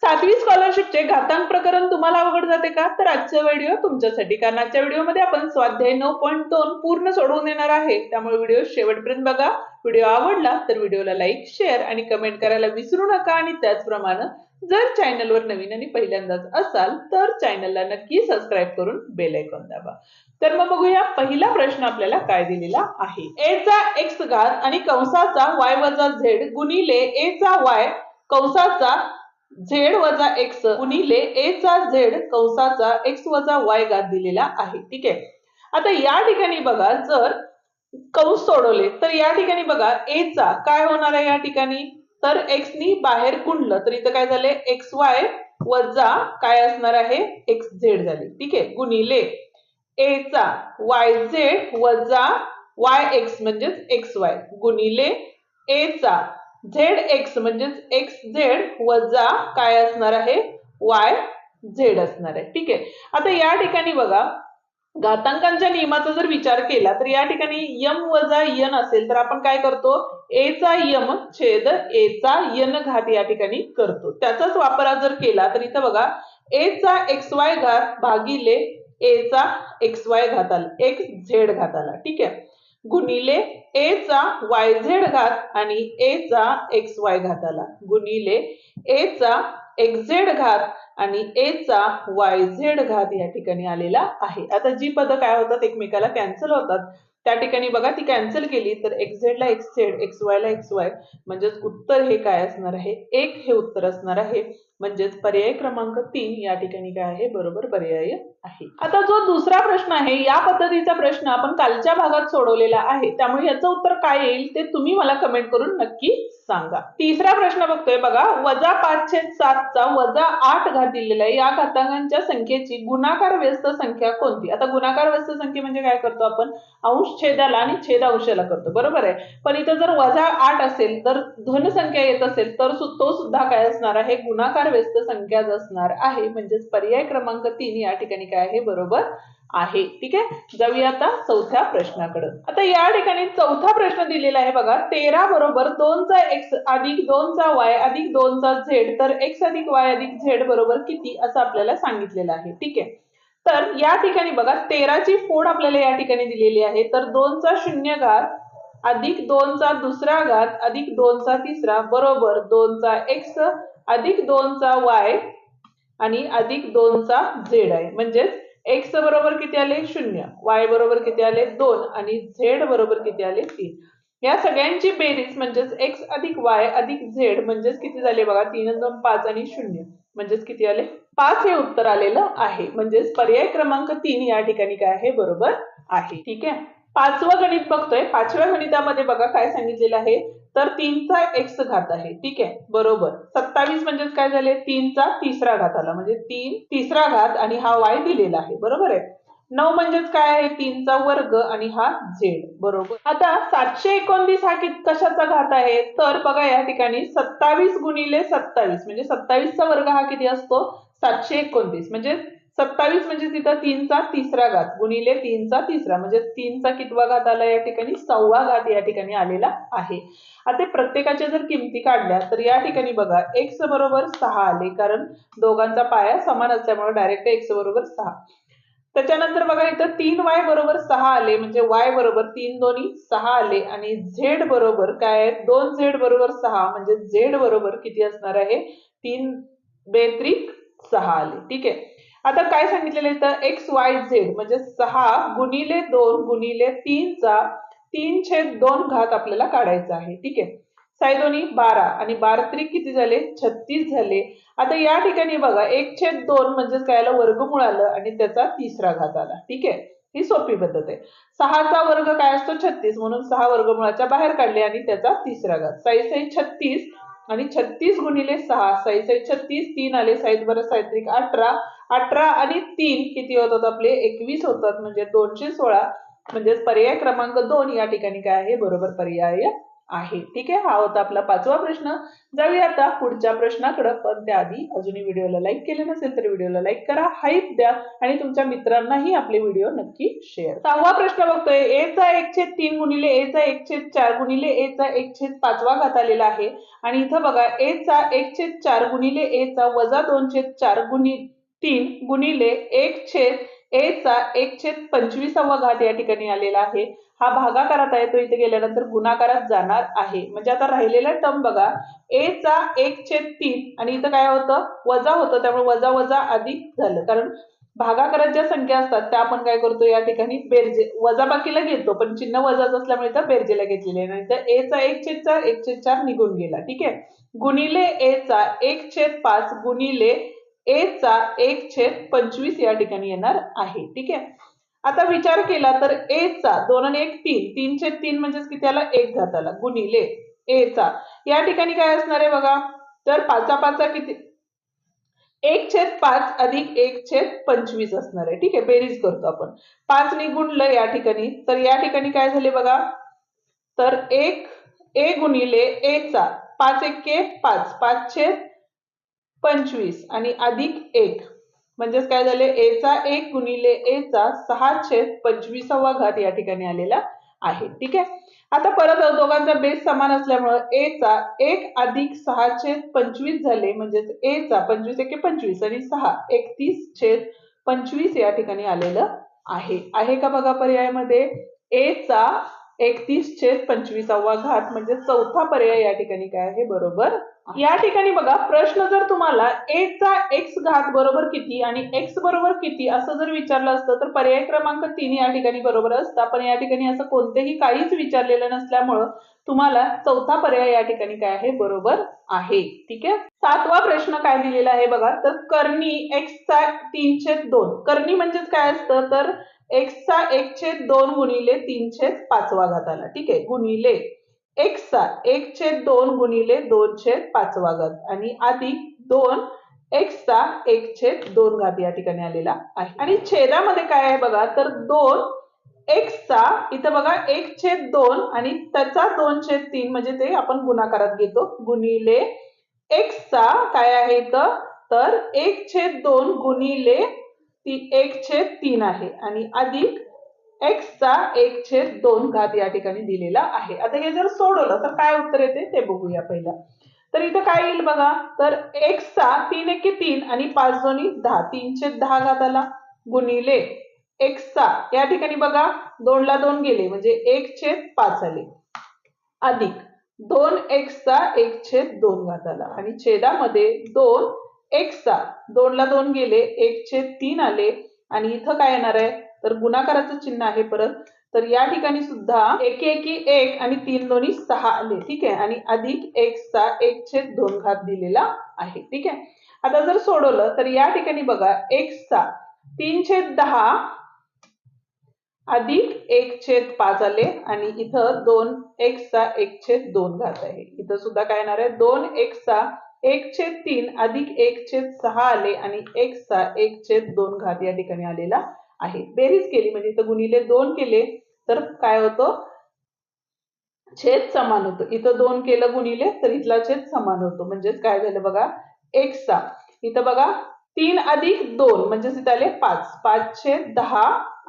7वी स्कॉलरशिपचे घातांक प्रकरण तुम्हाला अवघड जाते का? तर आजचा व्हिडिओ तुमच्यासाठी, कारण आजच्या व्हिडिओमध्ये आपण स्वाध्याय 9.2 पूर्ण सोडवून येणार आहे. त्यामुळे व्हिडिओ शेवटपर्यंत बघा. व्हिडिओ आवडला तर व्हिडिओला लाईक, शेअर आणि कमेंट करायला विसरू नका. आणि त्याचप्रमाणे जर चॅनलवर नवीन आणि पहिल्यांदाच असाल तर चॅनलला नक्की सबस्क्राईब करून बेल आयकॉन दाबा. तर मग बघूया पहिला प्रश्न आपल्याला काय दिलेला आहे. a चा x घात आणि कंसाचा y वजा z गुणिले a चा y कंसाचा z वजा x गुणिले a चा z कंसाचा x वजा y घात दिलेला आहे. ठीक आहे. आता या ठिकाणी बघा, जर कंस सोडवले तर या ठिकाणी बघा a चा काय होणार आहे या ठिकाणी, तर x नी बाहेर गुणलं तर इथं काय झाले xy वजा काय असणार आहे xz झाले. ठीक आहे. गुणिले a चा yz वजा yx म्हणजेच xy गुणिले a चा zx म्हणजेच xz वजा काय असणार आहे yz असणार आहे. ठीक आहे. आता या ठिकाणी बघा घातांकांच्या नियमाचा जर विचार केला तर या ठिकाणी m वजा n असेल तर आपण काय करतो, a चा m छेद a चा n घात या ठिकाणी करतो. त्याचाच वापर जर केला तर इथं बघा a चा xy घात भागिले a चा xy घात आला, xz घात आला. ठीक आहे. गुणिले a चा yz घात आणि a चा xy घात आला गुणिले a चा xz घात आणि a चा yz घात या ठिकाणी आलेला आहे. आता जी पद काय होतात एकमेकाला कॅन्सल होतात त्या ठिकाणी बघा ती कॅन्सल केली तर xz ला xz xy ला xy म्हणजेच उत्तर हे काय असणार आहे 1 हे उत्तर असणार आहे. म्हणजेच पर्याय क्रमांक 3 या ठिकाणी काय आहे बरोबर पर्याय आहे. आता जो दुसरा प्रश्न आहे या पद्धतीचा प्रश्न आपण कालच्या भागात सोडवलेला आहे, त्यामुळे याचं उत्तर काय येईल ते तुम्ही मला कमेंट करून नक्की सांगा. तिसरा प्रश्न बघतोय बघा, वजा 5/7 चा वजा 8 घात दिलेला आहे. या घातांकांच्या संख्येची गुणाकार व्यस्त संख्या कोणती? आता गुणाकार व्यस्त संख्या म्हणजे काय करतो आपण, अंश छेदाला आणि छेद अंशाला करतो, बरोबर आहे. पण इथं जर वजा 8 असेल तर धन संख्या येत असेल तर तो सुद्धा काय असणार आहे गुणाकार व्यस्त संख्याच असणार आहे. म्हणजेच पर्याय क्रमांक 3 या ठिकाणी काय आहे बरोबर आहे. ठीक आहे. जाऊया आता चौथ्या प्रश्नाकडे. आता या ठिकाणी चौथा प्रश्न दिलेला आहे बघा, 13 बरोबर 2 चा x अधिक 2 चा y अधिक 2 चा z तर x अधिक y अधिक z बरोबर किती असं आपल्याला सांगितलेलं आहे. ठीक आहे. तर या ठिकाणी बघा 13 ची फोड आपल्याला या ठिकाणी दिलेली आहे, तर 2 चा शून्य घात अधिक 2 चा दुसरा घात अधिक 2 चा तिसरा बरोबर 2 चा x अधिक 2 चा y आणि अधिक 2 चा z आहे. म्हणजेच x बरोबर किती आले 0, y बरोबर किती आले 2 आणि z बरोबर किती आले 3. या सगळ्यांची बेरीज म्हणजेच x अधिक y अधिक z म्हणजेच किती झाले बघा 3 2 5 आणि 0 म्हणजेच किती आले 5 हे उत्तर आलेलं आहे. म्हणजेच पर्याय क्रमांक 3 या ठिकाणी काय आहे बरोबर आहे. ठीक आहे. पाचवं गणित बघतोय. पाचव्या गणितामध्ये बघा काय सांगितलेलं आहे, तर 3 चा x घात आहे. ठीक आहे. बरोबर 27 म्हणजेच काय झाले 3 चा तिसरा घात आला म्हणजे 3 तिसरा घात आणि हा y दिलेला आहे. बरोबर आहे. 9 म्हणजेच काय आहे 3 चा वर्ग आणि हा z. बरोबर. आता 729 हा कशाचा घात आहे, तर बघा या ठिकाणी 27 गुणिले 27 म्हणजे 27 चा वर्ग हा किती असतो 729 म्हणजे 27 म्हणजे तिथं 3 चा तिसरा घात गुणिले 3 चा तिसरा म्हणजे 3 चा कितवा घात आला या ठिकाणी 6वा घात या ठिकाणी आलेला आहे. आता प्रत्येकाच्या जर किमती काढल्या तर या ठिकाणी बघा x बरोबर 6 आले, कारण दोघांचा पाया समान असल्यामुळे डायरेक्ट x बरोबर 6. त्याच्यानंतर बघा इथं 3y बरोबर 6 आले म्हणजे y बरोबर 3 दोन्ही 6 आले आणि z बरोबर काय आहे 2z बरोबर 6 म्हणजे z बरोबर किती असणार आहे 3 बेत्रिक 6 आले. ठीक आहे. आता काय सांगितलेलं आहे तर xyz म्हणजे 6 गुणिले 2 गुणिले 3 चा 3/2 घात आपल्याला काढायचा आहे. ठीक आहे. 6 दोन्ही 12 आणि 12 त्रिक किती झाले 36 झाले. आता या ठिकाणी बघा 1/2 म्हणजे काय आलं वर्गमूळ आलं आणि त्याचा तिसरा घात आला. ठीक आहे. ही सोपी पद्धत आहे. 6 चा वर्ग काय असतो 36 म्हणून 6 वर्गमूळाच्या बाहेर काढले आणि त्याचा तिसरा घात 6 6 36 आणि 36 गुणिले 6 6 6 36 3 आले 6 बरं 6 त्रिक 18 18 आणि 3 किती होतात आपले 21 होतात म्हणजे 216 म्हणजे पर्याय क्रमांक 2 या ठिकाणी काय आहे बरोबर पर्याय आहे. ठीक आहे, हा होता आपला 5वा प्रश्न. जाऊया आता पुढच्या प्रश्नाकडे, पण त्याआधी अजूनही व्हिडिओला लाईक केले नसेल तर व्हिडिओला लाईक करा, हाईप द्या आणि तुमच्या मित्रांनाही आपले व्हिडिओ नक्की शेअर. 6वा प्रश्न बघतोय. a चा 1/3 गुणिले a चा 1/4 गुणिले a चा 1/5 घात आलेला आहे आणि इथं बघा a चा 1/4 गुणिले a चा वजा 2/4 3 गुणिले 1 a चा 1/25 घात या ठिकाणी आलेला आहे. हा भागाकारात आहे, तो इथे गेल्यानंतर गुणाकारात जाणार आहे. म्हणजे आता राहिलेला टर्म बघा, a चा 1/3 आणि इथं काय होतं, वजा होतं, त्यामुळे वजा वजा अधिक झालं. कारण भागाकारात ज्या संख्या असतात त्या आपण काय करतो, या ठिकाणी बेरजे वजाबाकीला घेतो, पण चिन्ह वजाच असल्यामुळे इथं बेरजेला घेतलेले आहे. नाही तर a चा 1/4 निघून गेला. ठीक आहे, गुणिले a चा 1/5 गुणिले a चा 1/25 या ठिकाणी येणार आहे. ठीक आहे, आता विचार केला तर a चा 2 आणि 1 3, 3/3 म्हणजेच किती आला, 1 घात आला, गुणिले a चा या ठिकाणी काय असणार आहे बघा, तर 5 किती, 1/5 अधिक 1/25 असणार आहे. ठीक आहे, बेरीज करतो आपण. 5 ने गुणलं या ठिकाणी, तर या ठिकाणी काय झाले बघा, तर 1 a गुणिले a चा 5 1 5, 5/25 आणि अधिक 1 म्हणजेच काय झाले, a चा 1 गुणिले a चा 6/25 घात या ठिकाणी आलेला आहे. ठीक आहे, आता परत दोघांचा बेस समान असल्यामुळे a चा 1 अधिक 6/25 झाले, म्हणजेच a चा 25 1 25 आणि 6 31/25 या ठिकाणी आलेलं आहे. आहे का बघा पर्यायामध्ये, a चा 31/25 घात म्हणजे चौथा पर्याय या ठिकाणी काय आहे, बरोबर. या ठिकाणी बघा, प्रश्न जर तुम्हाला a चा x घात बरोबर किती आणि x बरोबर किती असं जर विचारलं असतं तर पर्याय क्रमांक 3 या ठिकाणी बरोबर असता, पण या ठिकाणी असं कोणतेही काहीच विचारलेलं नसल्यामुळं तुम्हाला चौथा पर्याय या ठिकाणी काय आहे, बरोबर आहे. ठीक आहे, 7वा प्रश्न काय दिलेला आहे बघा, तर कर्णी x चा 3/2. कर्णी म्हणजेच काय असतं, तर x चा 1/2 गुणिले 3/5 घात आला. ठीक आहे, गुणिले x चा 1/2 गुणिले 2/5 घात आणि अधिक 2 x चा 1/2 घात या ठिकाणी आलेला आहे. आणि छेदामध्ये काय आहे बघा, तर 2 x चा इथं बघा 1/2 आणि त्याचा 2/3 म्हणजे ते आपण गुणाकारात घेतो, गुणिले x चा काय आहे इथं, तर 1/2 गुणिले 1/3 आहे आणि अधिक x चा 1/2 घात या ठिकाणी दिलेला आहे. आता हे जर सोडवलं तर काय उत्तर येते ते बघूया पहिला. तर इथं काय येईल बघा, तर x चा 3 1 3 आणि 5 2 10, 3/10 घात आला, गुणिले x चा या ठिकाणी बघा 2 ला 2 गेले म्हणजे 1/5 आले, अधिक 2x चा 1/2 घात आला आणि छेदामध्ये 2x चा 2 ला 2 गेले 1/3 आले आणि इथं काय येणार आहे, तर गुणाकाराचं चिन्ह आहे परत, तर या ठिकाणी सुद्धा 1 1 1 आणि 3 2 6 आले. ठीक आहे, आणि अधिक x चा 1/2 घात दिलेला आहे. ठीक आहे, आता जर सोडवलं तर या ठिकाणी बघा x चा 3/10 अधिक 1/5 आले आणि इथं 2x चा 1/2 घात आहे. इथं सुद्धा काय येणार आहे, 2x चा 1/3 अधिक 1/6 आले आणि x चा 1/2 घात या ठिकाणी आलेला आहे. बेरीज केली म्हणजे इथं गुणिले 2 केले तर काय होतं, छेद समान होतो. इथं 2 केलं गुणिले तर इथला छेद समान होतो, म्हणजेच काय झालं बघा, x चा इथं बघा 3 अधिक 2 म्हणजेच इथं आले 5, 5/10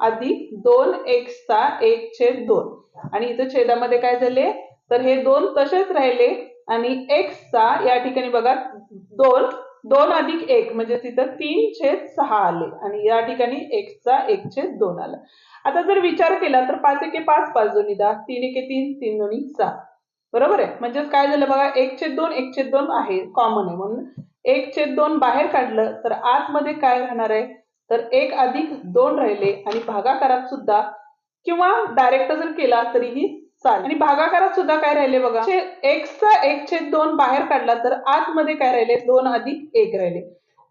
अधिक 2x चा 1/2 आणि इथं छेदामध्ये काय झाले, तर हे 2 तसेच राहिले आणि x चा या ठिकाणी बघा 2 अधिक 1 म्हणजे तिथं 3/6 आले आणि या ठिकाणी x चा 1/2 आला. आता जर विचार केला तर 5 1 5, 5 2 10, 3 1 3, 3 2 6, बरोबर आहे. म्हणजेच काय झालं बघा, 1/2 1/2 आहे, कॉमन आहे, म्हणून 1/2 बाहेर काढलं तर आतमध्ये काय राहणार आहे, तर 1 अधिक 2 राहिले आणि भागाकारात सुद्धा किंवा डायरेक्ट जर केला तरीही चालेल. आणि भागाकारात सुद्धा काय राहिले बघा, x चा 1/2 बाहेर काढला तर आतमध्ये काय राहिले, 2 अधिक 1 राहिले,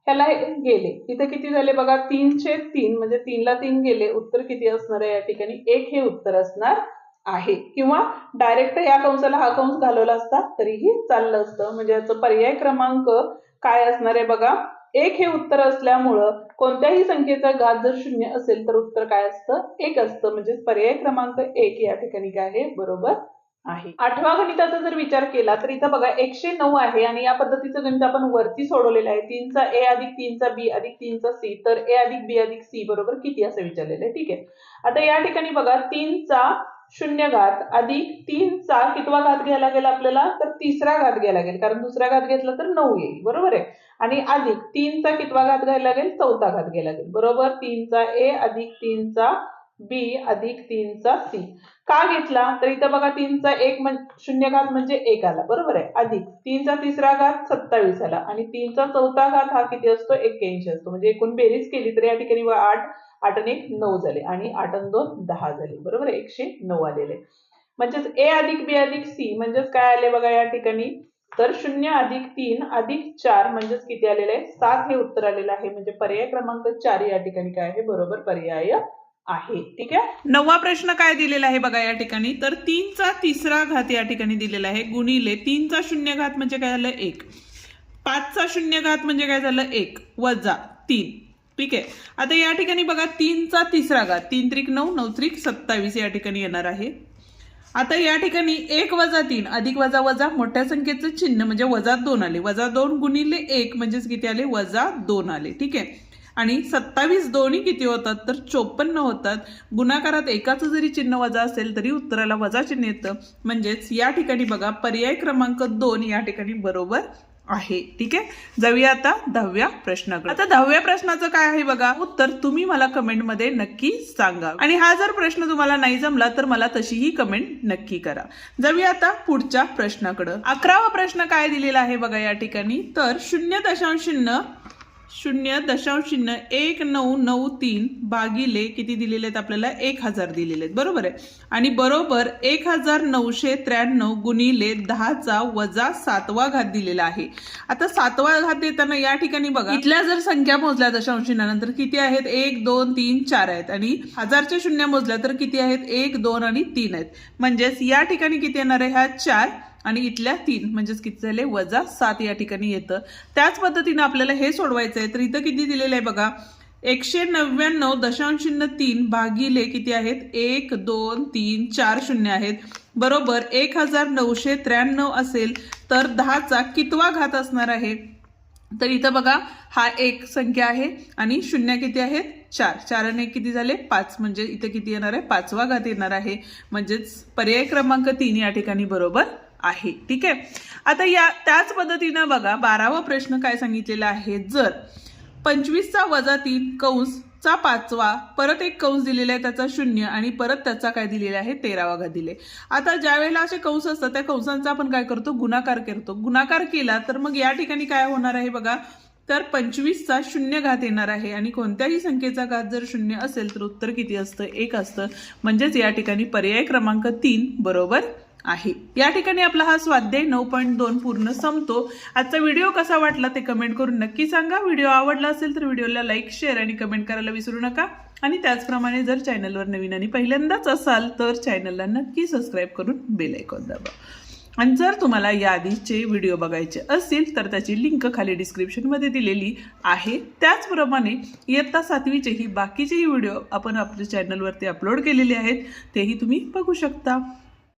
ह्याला गेले, इथं किती झाले बघा, 3/3 म्हणजे 3 ला 3 गेले, उत्तर किती असणार आहे या ठिकाणी 1 हे उत्तर असणार आहे. किंवा डायरेक्ट या कंसाला हा कंस घालवला असता तरीही चाललं असतं. म्हणजे याचं पर्याय क्रमांक काय असणार आहे बघा, 1 हे उत्तर असल्यामुळं कोणत्याही संख्येचा घात जर 0 असेल तर उत्तर काय असतं, 1 असतं. म्हणजे पर्याय क्रमांक 1 या ठिकाणी काय आहे, बरोबर आहे। आठवा गणिताचा जर विचार केला तर इथं बघा 109 आहे आणि या पद्धतीचं गणित आपण वरती सोडवलेलं आहे। 3चा a अधिक 3चा b अधिक 3चा c तर a अधिक b अधिक c बरोबर किती असं विचारलेलं आहे। ठीक आहे, आता या ठिकाणी बघा 3चा शून्य घात अधिक 3चा कितवा घात घ्यायला लागेल आपल्याला तर तिसरा घात घ्यायला लागेल, कारण दुसरा घात घेतला तर 9 येईल बरोबर आहे। आणि अधिक 3चा कितवा घात घ्यायला लागेल चौथा घात घ्यायला लागेल बरोबर। 3चा a अधिक 3चा b अधिक 3चा c का घेतला तर इथं बघा 3चा 1 शून्य घात म्हणजे 1 आला बरोबर आहे, अधिक 3चा तिसरा घात 27 आला आणि 3चा चौथा घात हा किती असतो 81 असतो। म्हणजे एकूण बेरीज केली तर या ठिकाणी 8 8 आणि 1 9 झाले आणि 8 आणि 2 10 झाले बरोबर आहे, 109 आलेले। म्हणजेच a अधिक b अधिक c म्हणजेच काय आले बघा या ठिकाणी तर 0 अधिक 3 अधिक 4 म्हणजेच किती आलेले आहे 7 हे उत्तर आलेलं आहे। म्हणजे पर्याय क्रमांक 4 या ठिकाणी काय आहे बरोबर पर्याय आहे। ठीक आहे, नववा प्रश्न काय दिलेला आहे बघा या ठिकाणी तर 3चा तिसरा घात या ठिकाणी दिलेला आहे गुणिले 3चा शून्य घात म्हणजे काय झालं 1, 5चा शून्य घात म्हणजे काय झालं 1 वजा 3। ठीक आहे, आता या ठिकाणी बघा 3चा तिसरा घात 3 त्रिक 9 9 त्रिक 27 या ठिकाणी येणार आहे। आता या ठिकाणी 1 वजा 3 अधिक वजा वजा मोठ्या संख्येचं चिन्ह म्हणजे वजा 2 आले, वजा 2 गुणिले 1 म्हणजेच किती आले वजा 2 आले। ठीक आहे, आणि 27 दोन्ही किती होतात तर 54 होतात। गुणाकारात एकाचं जरी चिन्ह वजा असेल तरी उत्तराला वजा चिन्ह येतं, म्हणजेच या ठिकाणी बघा पर्याय क्रमांक 2 या ठिकाणी बरोबर आहे। ठीक आहे, जाऊया आता 10व्या प्रश्नाकडे। आता 10व्या प्रश्नाचं काय आहे बघा उत्तर तुम्ही मला कमेंट मध्ये नक्की सांगा आणि हा जर प्रश्न तुम्हाला नाही जमला तर मला तशीही कमेंट नक्की करा। जाऊया आता पुढच्या प्रश्नाकडे। 11वा प्रश्न काय दिलेला आहे बघा या ठिकाणी तर 0.1993 भागिले किती दिलेले आहेत आपल्याला 1000 दिलेले आहेत बरोबर आहे, आणि बरोबर 1993 गुणिले 10चा वजा 7वा घात दिलेला आहे। आता 7वा घात देताना या ठिकाणी बघा इथल्या जर संख्या मोजल्या दशांश चिन्हानंतर किती आहेत 1 2 3 4 आहेत आणि 1000च्या शून्य मोजल्या तर किती आहेत 1 2 आणि 3 आहेत, म्हणजेच या ठिकाणी किती येणार आहे ह्या 4 आणि इथल्या 3 म्हणजेच किती झाले वजा 7 या ठिकाणी येतं। त्याच पद्धतीने आपल्याला हे सोडवायचं आहे तर इथं किती दिलेलं आहे बघा 199.3 भागिले किती आहेत 1 2 3 4 शून्य आहेत बरोबर 1993 असेल तर 10चा कितवा घात असणार आहे तर इथं बघा हा एक संख्या आहे आणि शून्य किती आहेत 4, 4 आणि 1 किती झाले 5 म्हणजे इथं किती येणार आहे 5वा घात येणार आहे, म्हणजेच पर्याय क्रमांक 3 या ठिकाणी बरोबर आहे। ठीक आहे, आता या त्याच पद्धतीनं बघा 12वा प्रश्न काय सांगितलेला आहे जर 25चा वजा 3 कंसचा 5वा परत एक कंस दिलेला आहे त्याचा 0 आणि परत त्याचा काय दिलेला आहे 13वा घात दिले। आता ज्या वेळेला असे कंस असतात त्या कंसांचा आपण काय करतो गुणाकार करतो, गुणाकार केला तर मग या ठिकाणी काय होणार आहे बघा तर 25चा शून्य घात येणार आहे आणि कोणत्याही संख्येचा घात जर 0 असेल तर उत्तर किती असतं 1 असतं, म्हणजेच या ठिकाणी पर्याय क्रमांक 3 बरोबर आहे। या ठिकाणी आपला हा स्वाध्याय 9.2 पूर्ण संपतो। आजचा व्हिडिओ कसा वाटला ते कमेंट करून नक्की सांगा। व्हिडिओ आवडला असेल तर व्हिडिओला लाईक शेअर आणि कमेंट करायला विसरू नका आणि त्याचप्रमाणे जर चॅनलवर नवीन आणि पहिल्यांदाच असाल तर चॅनलला नक्की सबस्क्राईब करून बेल आयकॉन दाबा आणि जर तुम्हाला याआधीचे व्हिडिओ बघायचे असतील तर त्याची लिंक खाली डिस्क्रिप्शनमध्ये दिलेली आहे। त्याचप्रमाणे इयत्ता 7वीचेही बाकीचेही व्हिडिओ आपण आपल्या चॅनलवरती अपलोड केलेले आहेत, तेही तुम्ही बघू शकता।